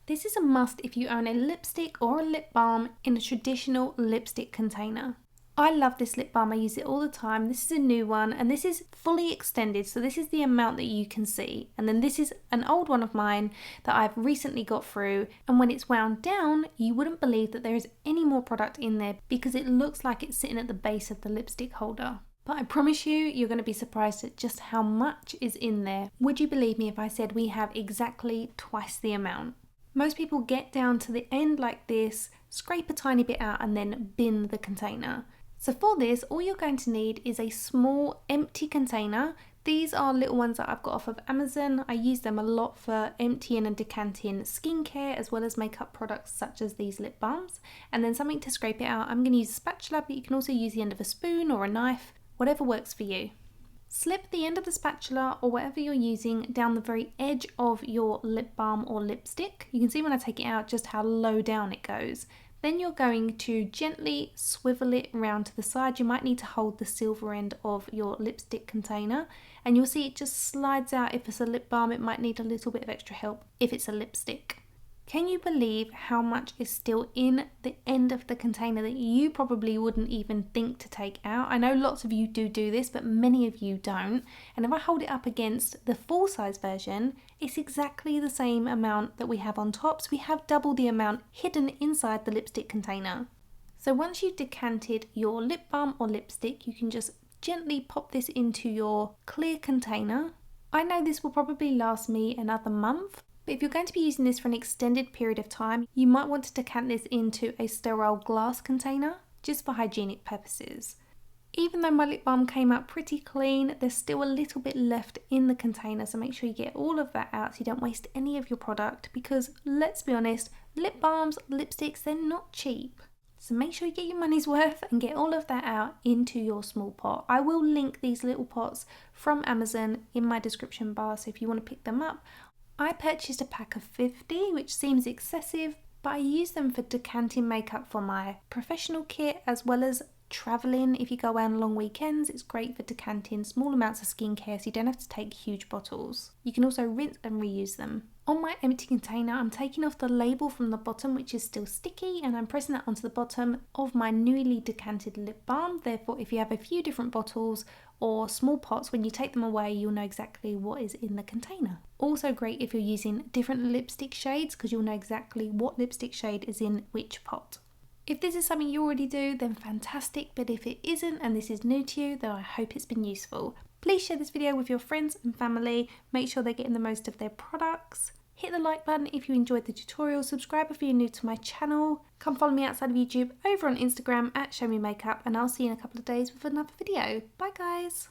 This is a must if you own a lipstick or a lip balm in a traditional lipstick container. I love this lip balm, I use it all the time. This is a new one and this is fully extended, so this is the amount that you can see. And then this is an old one of mine that I've recently got through, and when it's wound down you wouldn't believe that there is any more product in there because it looks like it's sitting at the base of the lipstick holder. But I promise you're going to be surprised at just how much is in there. Would you believe me if I said we have exactly twice the amount? Most people get down to the end like this, scrape a tiny bit out and then bin the container. So for this, all you're going to need is a small empty container. These are little ones that I've got off of Amazon. I use them a lot for emptying and decanting skincare as well as makeup products such as these lip balms. And then something to scrape it out. I'm going to use a spatula, but you can also use the end of a spoon or a knife, whatever works for you. Slip the end of the spatula or whatever you're using down the very edge of your lip balm or lipstick. You can see when I take it out just how low down it goes. Then you're going to gently swivel it around to the side. You might need to hold the silver end of your lipstick container and you'll see it just slides out. If it's a lip balm, it might need a little bit of extra help if it's a lipstick. Can you believe how much is still in the end of the container that you probably wouldn't even think to take out? I know lots of you do this, but many of you don't. And if I hold it up against the full size version, it's exactly the same amount that we have on top. So we have double the amount hidden inside the lipstick container. So once you've decanted your lip balm or lipstick, you can just gently pop this into your clear container. I know this will probably last me another month. But if you're going to be using this for an extended period of time, you might want to decant this into a sterile glass container, just for hygienic purposes. Even though my lip balm came out pretty clean, there's still a little bit left in the container, so make sure you get all of that out so you don't waste any of your product, because let's be honest, lip balms, lipsticks, they're not cheap. So make sure you get your money's worth and get all of that out into your small pot. I will link these little pots from Amazon in my description bar, so if you want to pick them up. I purchased a pack of 50, which seems excessive, but I use them for decanting makeup for my professional kit as well as travelling. If you go out on long weekends, it's great for decanting small amounts of skincare so you don't have to take huge bottles. You can also rinse and reuse them. On my empty container, I'm taking off the label from the bottom, which is still sticky, and I'm pressing that onto the bottom of my newly decanted lip balm. Therefore, if you have a few different bottles or small pots, when you take them away, you'll know exactly what is in the container. Also great if you're using different lipstick shades, because you'll know exactly what lipstick shade is in which pot. If this is something you already do, then fantastic, but if it isn't and this is new to you, then I hope it's been useful. Please share this video with your friends and family, make sure they're getting the most of their products. Hit the like button if you enjoyed the tutorial, subscribe if you're new to my channel, come follow me outside of YouTube over on Instagram at ShowMeMakeup, and I'll see you in a couple of days with another video. Bye guys!